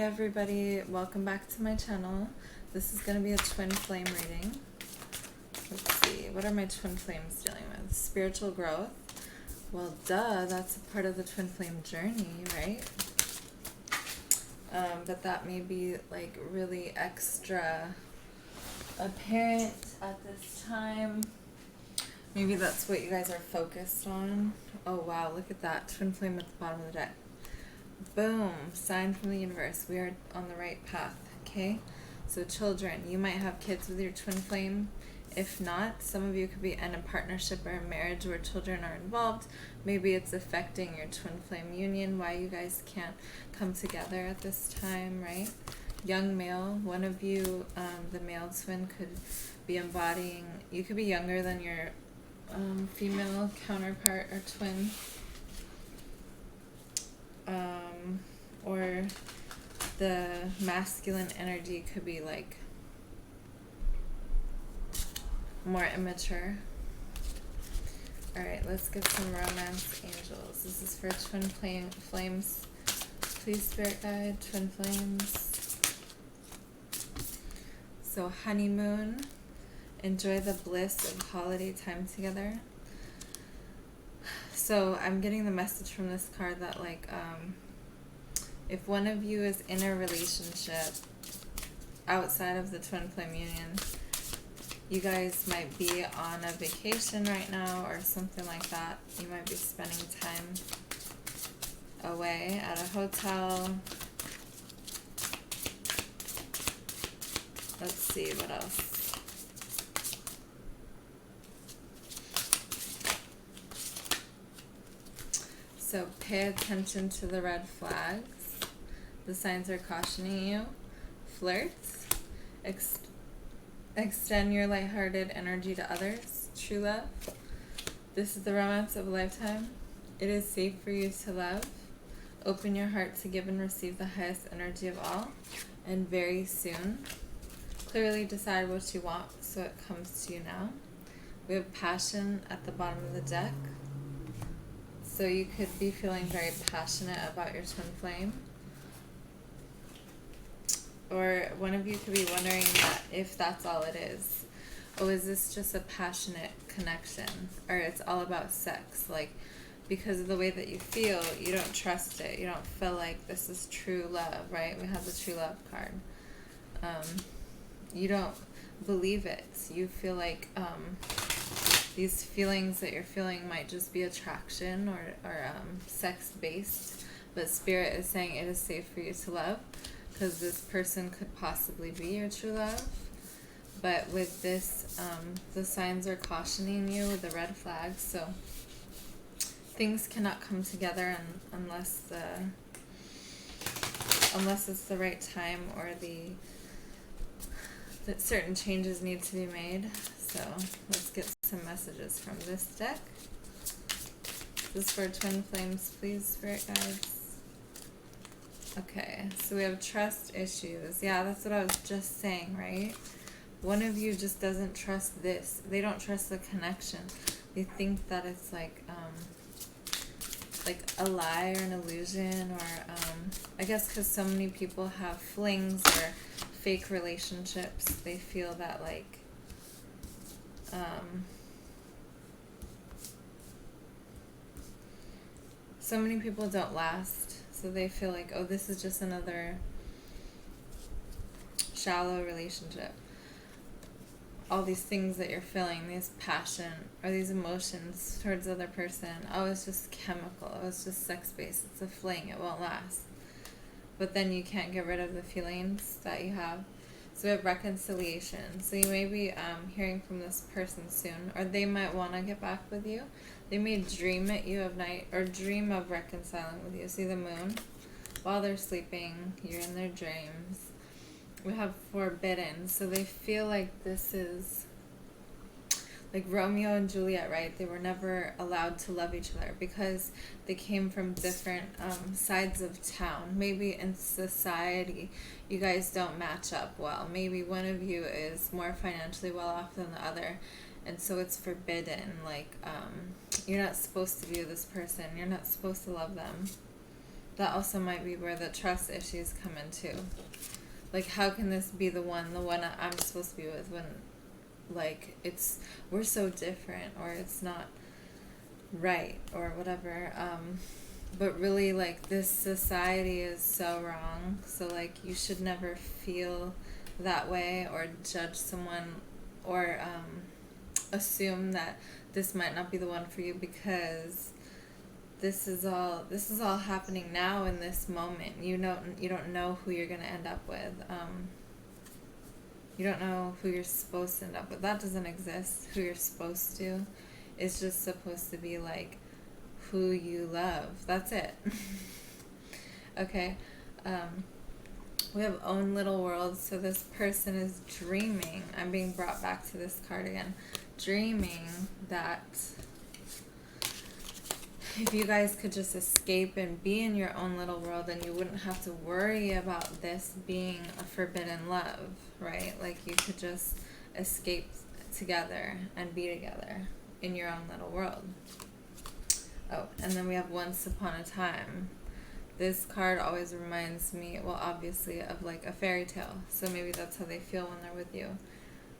Hi everybody, welcome back to my channel. This is going to be a twin flame reading. Let's see, what are my twin flames dealing with? Spiritual growth. Well, duh, that's a part of the twin flame journey, right? But that may be like really extra apparent at this time. Maybe that's what you guys are focused on. Oh wow, look at that, twin flame at the bottom of the deck. Boom, sign from the universe. We are on the right path, okay? So children, you might have kids with your twin flame. If not, some of you could be in a partnership or a marriage where children are involved. Maybe it's affecting your twin flame union, why you guys can't come together at this time, right? Young male, one of you, the male twin, could be embodying, you could be younger than your female counterpart or twin. Or the masculine energy could be like more immature. Alright, let's get some romance angels. This is for twin flames. Please, spirit guide, twin flames. So honeymoon, enjoy the bliss of holiday time together. So I'm getting the message from this card that like if one of you is in a relationship outside of the twin flame union, you guys might be on a vacation right now or something like that. You might be spending time away at a hotel. Let's see what else. So pay attention to the red flags. The signs are cautioning you. Flirts. Extend your lighthearted energy to others. True love. This is the romance of a lifetime. It is safe for you to love. Open your heart to give and receive the highest energy of all. And very soon. Clearly decide what you want so it comes to you now. We have passion at the bottom of the deck. So you could be feeling very passionate about your twin flame. Or one of you could be wondering that if that's all it is. Oh, is this just a passionate connection? Or it's all about sex? Like, because of the way that you feel, you don't trust it. You don't feel like this is true love, right? We have the true love card. You don't believe it. You feel like these feelings that you're feeling might just be attraction or sex-based, but Spirit is saying it is safe for you to love because this person could possibly be your true love. But with this, the signs are cautioning you with the red flags, so things cannot come together unless it's the right time or that certain changes need to be made. So let's get some messages from this deck. This is for twin flames, please, spirit guides. Okay, so we have trust issues. Yeah, that's what I was just saying, right? One of you just doesn't trust this. They don't trust the connection. They think that it's like a lie or an illusion, or I guess because so many people have flings or fake relationships, they feel that like so many people don't last, so they feel like, oh, this is just another shallow relationship. All these things that you're feeling, these passion or these emotions towards the other person, oh, it's just chemical, oh, it's just sex-based, it's a fling, it won't last. But then you can't get rid of the feelings that you have. So we have reconciliation. So you may be hearing from this person soon, or they might want to get back with you. They may dream at you of night, or dream of reconciling with you. See the moon? While they're sleeping, you're in their dreams. We have forbidden. So they feel like this is like Romeo and Juliet, right? They were never allowed to love each other because they came from different sides of town. Maybe in society, you guys don't match up well. Maybe one of you is more financially well off than the other, and so it's forbidden. Like, you're not supposed to be with this person. You're not supposed to love them. that also might be where the trust issues come in too. Like, how can this be the one I'm supposed to be with, when, like, we're so different, or it's not right, or whatever. But really, like, this society is so wrong. So, like, you should never feel that way, or judge someone, or assume that this might not be the one for you, because this is all happening now in this moment. You don't know who you're going to end up with. You don't know who you're supposed to end up with. That doesn't exist. Who you're supposed to. It's just supposed to be, like, who you love. That's it. Okay. We have own little worlds. So this person is dreaming. I'm being brought back to this card again. Dreaming that if you guys could just escape and be in your own little world, then you wouldn't have to worry about this being a forbidden love, right? Like, you could just escape together and be together in your own little world. Oh, and then we have Once Upon a Time. This card always reminds me, well, obviously, of, like, a fairy tale. So maybe that's how they feel when they're with you.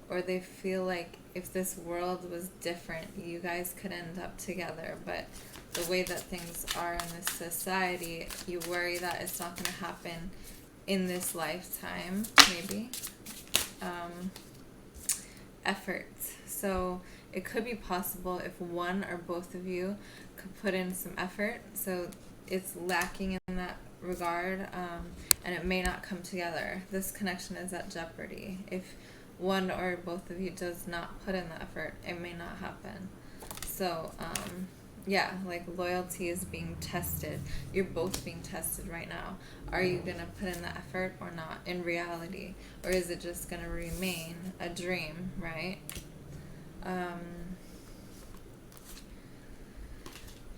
Or they feel like if this world was different, you guys could end up together. But the way that things are in this society, you worry that it's not going to happen in this lifetime, maybe. Effort. So it could be possible if one or both of you could put in some effort. So it's lacking in that regard, and it may not come together. This connection is at jeopardy. If one or both of you does not put in the effort, it may not happen. So, yeah, like, loyalty is being tested. You're both being tested right now. Are you going to put in the effort or not in reality? Or is it just going to remain a dream, right?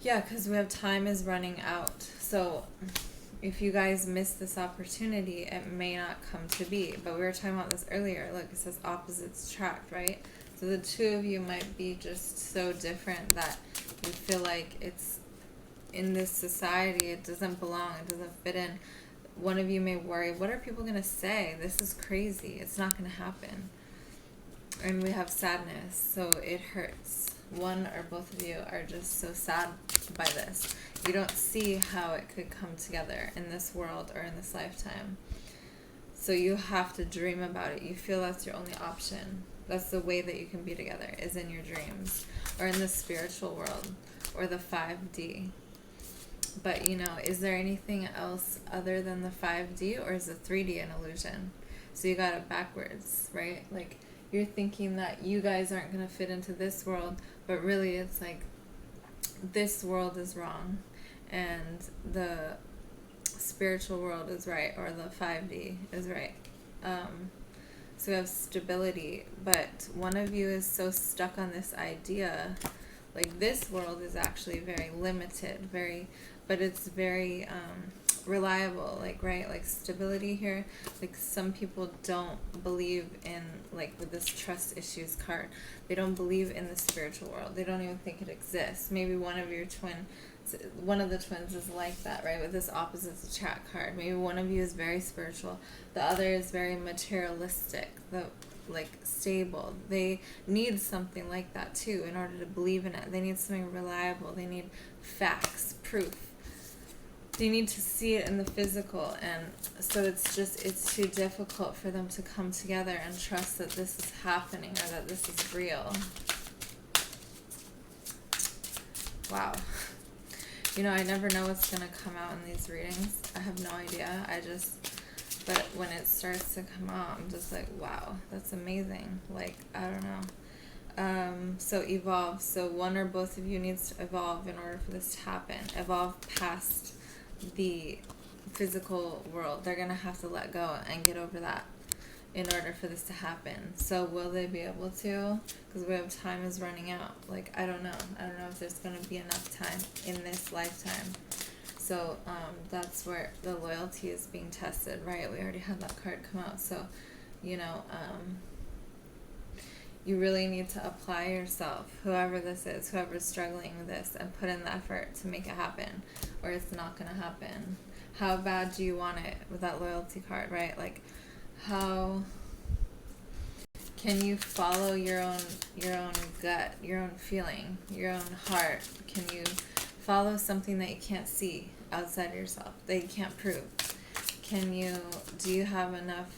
Yeah, because we have time is running out. So if you guys miss this opportunity, it may not come to be. But we were talking about this earlier. Look, it says opposites attract, right? So the two of you might be just so different that you feel like it's in this society, it doesn't belong, it doesn't fit in. One of you may worry, what are people going to say? This is crazy. It's not going to happen. And we have sadness, so it hurts. One or both of you are just so sad by this. You don't see how it could come together in this world or in this lifetime. So you have to dream about it. You feel that's your only option. That's the way that you can be together, is in your dreams or in the spiritual world or the 5D. But, you know, is there anything else other than the 5D, or is the 3D an illusion? So you got it backwards, right? Like, you're thinking that you guys aren't going to fit into this world, but really it's like this world is wrong and the spiritual world is right, or the 5D is right. So we have stability, but one of you is so stuck on this idea, like, this world is actually very limited, but it's very reliable, like, right? Like, stability here, like, some people don't believe in, like, with this trust issues card, they don't believe in the spiritual world. They don't even think it exists. Maybe one of the twins is like that, right? With this opposites attract card, maybe one of you is very spiritual, the other is very materialistic, like, stable. They need something like that too in order to believe in it. They need something reliable. They need facts, proof. They need to see it in the physical, and so it's too difficult for them to come together and trust that this is happening or that this is real. Wow. You know, I never know what's going to come out in these readings. I have no idea. But when it starts to come out, I'm just like, wow, that's amazing. Like, I don't know. So evolve. So one or both of you needs to evolve in order for this to happen. Evolve past the physical world. They're going to have to let go and get over that in order for this to happen. So will they be able to? Because we have time is running out. Like, I don't know. I don't know if there's going to be enough time in this lifetime. So that's where the loyalty is being tested, right? We already had that card come out. So, you know, you really need to apply yourself, whoever this is, whoever's struggling with this, and put in the effort to make it happen, or it's not going to happen. How bad do you want it with that loyalty card, right? Like, how can you follow your own gut, your own feeling, your own heart? Can you follow something that you can't see outside of yourself, that you can't prove? Do you have enough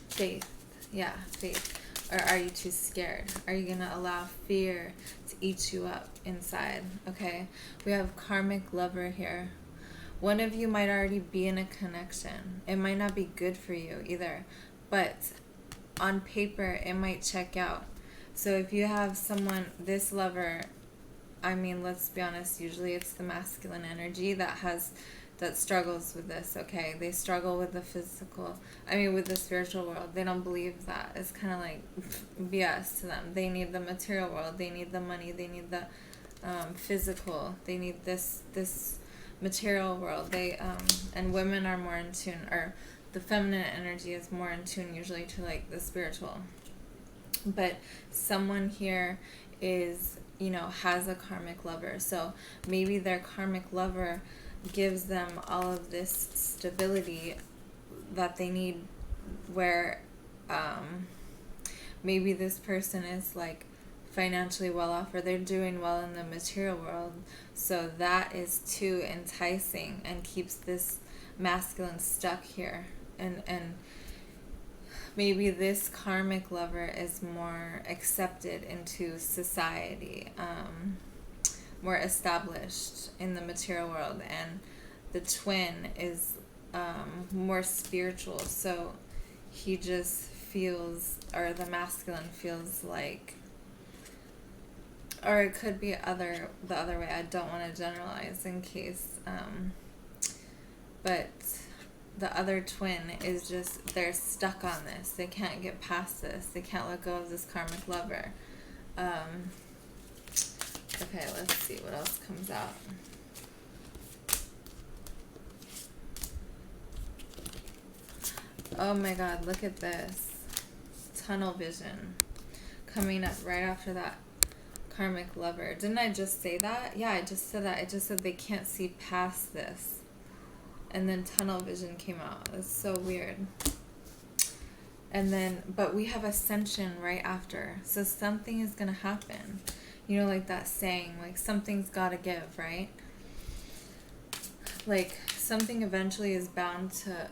faith? Yeah, faith. Or are you too scared? Are you going to allow fear to eat you up inside? Okay, we have karmic lover here. One of you might already be in a connection. It might not be good for you either, but on paper it might check out. So if you have someone, this lover, I mean, let's be honest, usually it's the masculine energy that struggles with this, okay? They struggle with the with the spiritual world. They don't believe that. It's kind of like BS to them. They need the material world. They need the money. They need the physical. They need this material world. And women are more in tune, or the feminine energy is more in tune usually to like the spiritual. But someone here is, has a karmic lover. So maybe their karmic lover gives them all of this stability that they need, where maybe this person is like financially well off, or they're doing well in the material world, so that is too enticing and keeps this masculine stuck here. And maybe this karmic lover is more accepted into society, more established in the material world, and the twin is more spiritual. So he just feels, or the masculine feels like, or it could be the other way. I don't want to generalize in case, but the other twin is just, they're stuck on this. They can't get past this. They can't let go of this karmic lover. Okay, let's see what else comes out. Oh my God, look at this. Tunnel vision coming up right after that karmic lover. Didn't I just say that? Yeah, I just said that. I just said they can't see past this. And then tunnel vision came out. It's so weird. And then, but we have ascension right after. So something is going to happen. Like that saying, like something's got to give, right? Like something eventually is bound to,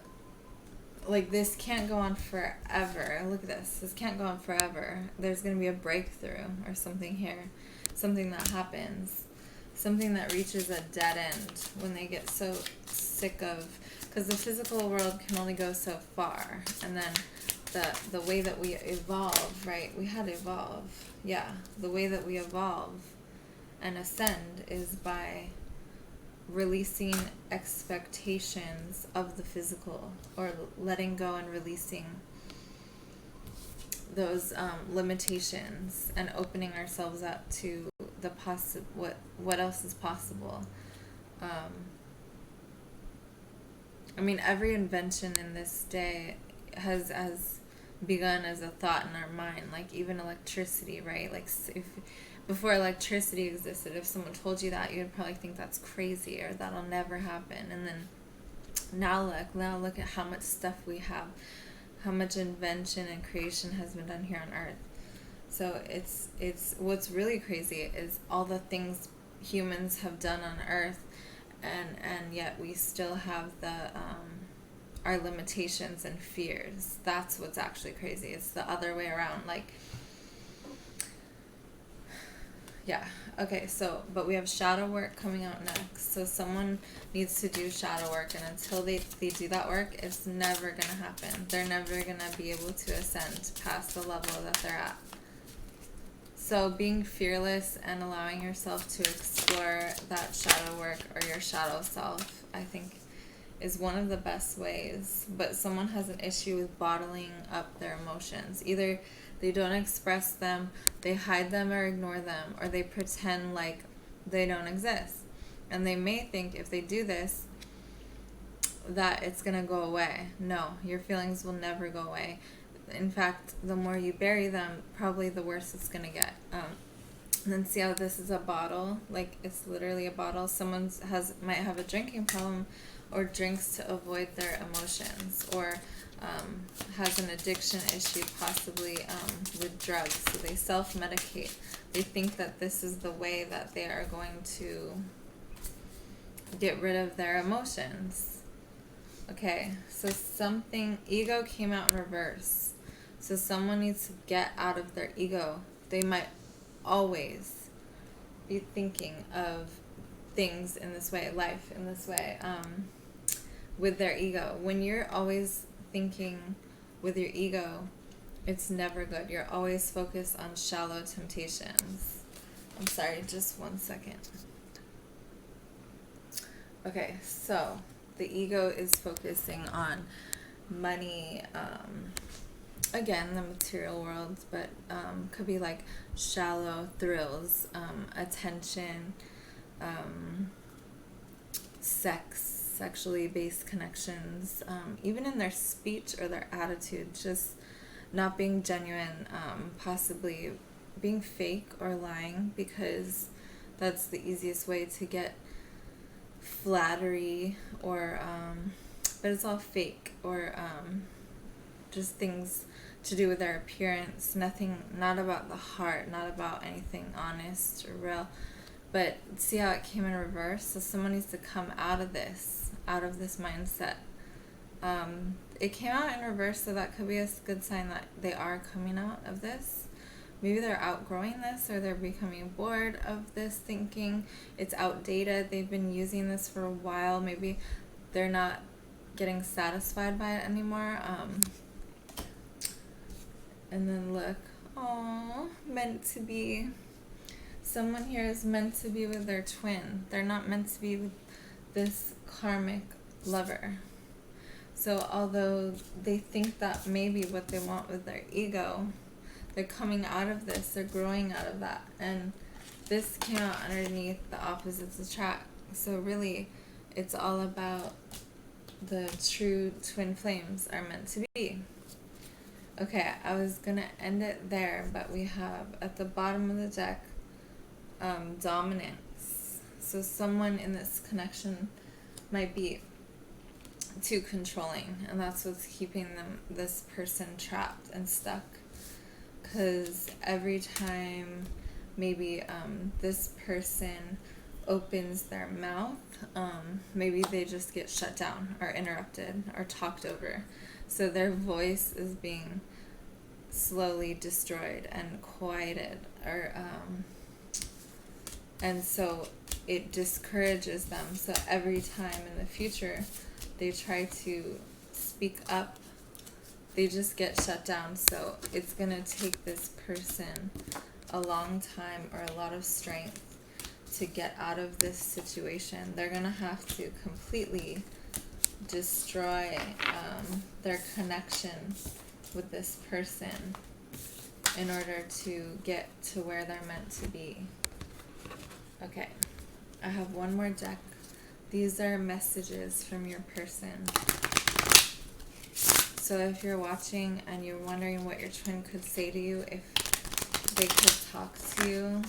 like this can't go on forever. Look at this. This can't go on forever. There's going to be a breakthrough or something here. Something that happens. Something that reaches a dead end when they get so sick of, because the physical world can only go so far. And then the way that we evolve, right? We had to evolve. Yeah, the way that we evolve and ascend is by releasing expectations of the physical, or letting go and releasing those limitations and opening ourselves up to the what else is possible. Every invention in this day has begun as a thought in our mind, like even electricity, right? Like if before electricity existed, if someone told you that, you'd probably think that's crazy, or that'll never happen. And then now look at how much stuff we have, how much invention and creation has been done here on Earth. So it's what's really crazy is all the things humans have done on Earth, and yet we still have our limitations and fears. That's what's actually crazy. It's the other way around. Like, yeah. Okay, so, but we have shadow work coming out next. So someone needs to do shadow work, and until they do that work, it's never going to happen. They're never going to be able to ascend past the level that they're at. So being fearless and allowing yourself to explore that shadow work, or your shadow self, I think is one of the best ways. But someone has an issue with bottling up their emotions. Either they don't express them, they hide them or ignore them, or they pretend like they don't exist. And they may think if they do this, that it's going to go away. No, your feelings will never go away. In fact, the more you bury them, probably the worse it's going to get. And then see how this is a bottle, like it's literally a bottle. Someone might have a drinking problem, or drinks to avoid their emotions, or has an addiction issue, possibly with drugs. So they self-medicate. They think that this is the way that they are going to get rid of their emotions. Okay, so ego came out in reverse. So someone needs to get out of their ego. They might always be thinking of things in this way, life in this way, with their ego. When you're always thinking with your ego, it's never good. You're always focused on shallow temptations. I'm sorry, just 1 second. Okay, so the ego is focusing on money, again, the material world, but could be like shallow thrills, attention, sexually based connections, even in their speech or their attitude, just not being genuine, possibly being fake or lying, because that's the easiest way to get flattery, or but it's all fake, or just things to do with their appearance, not about the heart, not about anything honest or real. But see how it came in reverse? So someone needs to come out of this mindset. It came out in reverse, so that could be a good sign that they are coming out of this. Maybe they're outgrowing this, or they're becoming bored of this thinking. It's outdated. They've been using this for a while. Maybe they're not getting satisfied by it anymore. And then look, oh, meant to be. Someone here is meant to be with their twin. They're not meant to be with this karmic lover. So although they think that maybe what they want with their ego, they're coming out of this, they're growing out of that. And this came out underneath the opposites attract. So really, it's all about the true twin flames are meant to be. Okay, I was going to end it there, but we have at the bottom of the deck, dominance. So someone in this connection might be too controlling, and that's what's keeping this person trapped and stuck. Because every time maybe this person opens their mouth, maybe they just get shut down or interrupted or talked over. So their voice is being slowly destroyed and quieted, or and so it discourages them. So every time in the future they try to speak up, they just get shut down. So it's going to take this person a long time or a lot of strength to get out of this situation. They're going to have to completely destroy their connection with this person in order to get to where they're meant to be. Okay, I have one more deck. These are messages from your person. So if you're watching and you're wondering what your twin could say to you, if they could talk to you,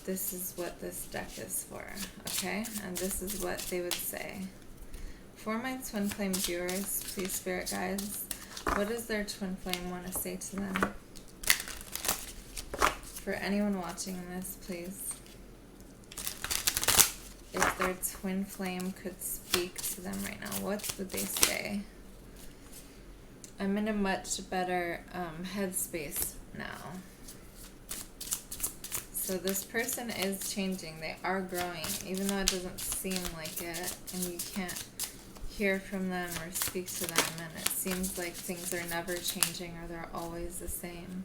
this is what this deck is for, okay? And this is what they would say. For my twin flame viewers, please, spirit guides, what does their twin flame want to say to them? For anyone watching this, please. If their twin flame could speak to them right now, what would they say? I'm in a much better headspace now. So this person is changing. They are growing, even though it doesn't seem like it, and you can't hear from them or speak to them, and it seems like things are never changing or they're always the same.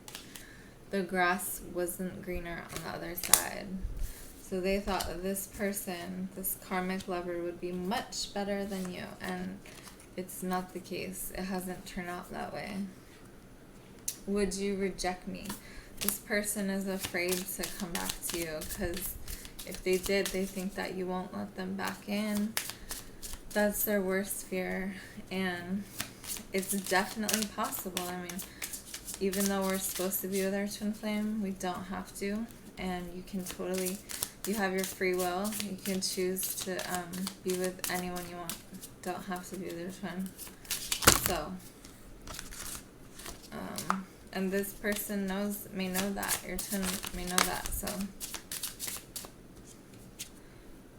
The grass wasn't greener on the other side. So they thought that this person, this karmic lover, would be much better than you, and it's not the case. It hasn't turned out that way. Would you reject me? This person is afraid to come back to you, because if they did, they think that you won't let them back in. That's their worst fear, and it's definitely possible. I mean, even though we're supposed to be with our twin flame, we don't have to. And you can totally, you have your free will. You can choose to be with anyone you want. Don't have to be with your twin. So, and this person may know that. Your twin may know that. So,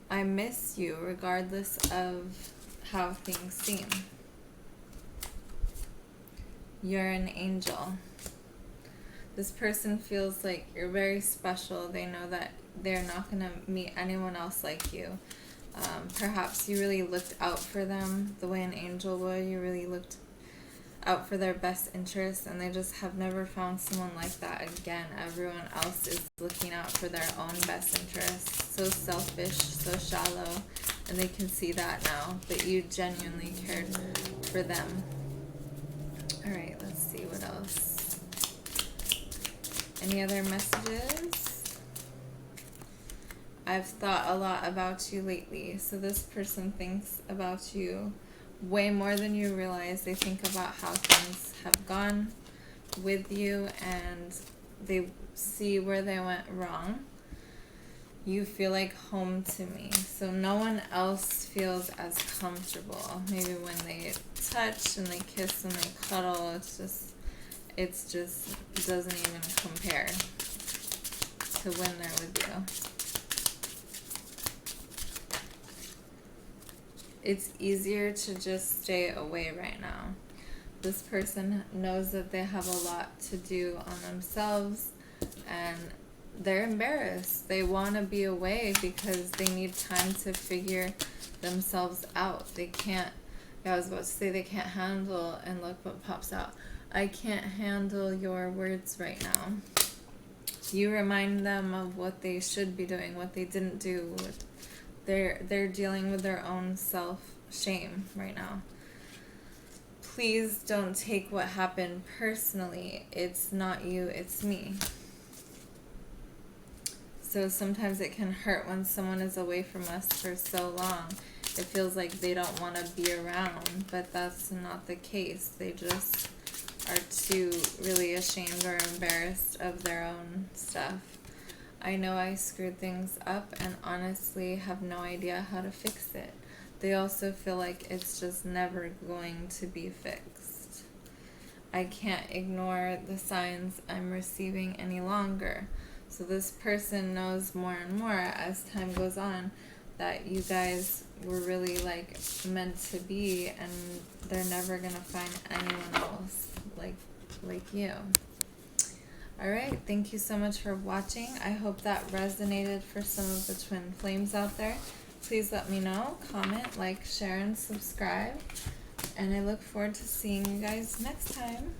I miss you regardless of how things seem. You're an angel. This person feels like you're very special. They know that they're not going to meet anyone else like you. Perhaps you really looked out for them the way an angel would. You really looked out for their best interests, and they just have never found someone like that again. Everyone else is looking out for their own best interests. So selfish, so shallow, and they can see that now, but you genuinely cared for them. Alright, let's see what else. Any other messages? I've thought a lot about you lately. So this person thinks about you way more than you realize. They think about how things have gone with you, and they see where they went wrong. You feel like home to me. So no one else feels as comfortable. Maybe when they touch and they kiss and they cuddle, it just doesn't even compare to when they're with you. It's easier to just stay away right now. This person knows that they have a lot to do on themselves, and they're embarrassed. They want to be away because they need time to figure themselves out. They can't, I was about to say they can't handle, and look what pops out. I can't handle your words right now. You remind them of what they should be doing, what they didn't do. They're dealing with their own self-shame right now. Please don't take what happened personally. It's not you, it's me. So sometimes it can hurt when someone is away from us for so long. It feels like they don't want to be around, but that's not the case. They just are too really ashamed or embarrassed of their own stuff. I know I screwed things up and honestly have no idea how to fix it. They also feel like it's just never going to be fixed. I can't ignore the signs I'm receiving any longer. So this person knows more and more as time goes on that you guys were really like meant to be, and they're never gonna find anyone else like you. Alright, thank you so much for watching. I hope that resonated for some of the twin flames out there. Please let me know, comment, like, share, and subscribe. And I look forward to seeing you guys next time.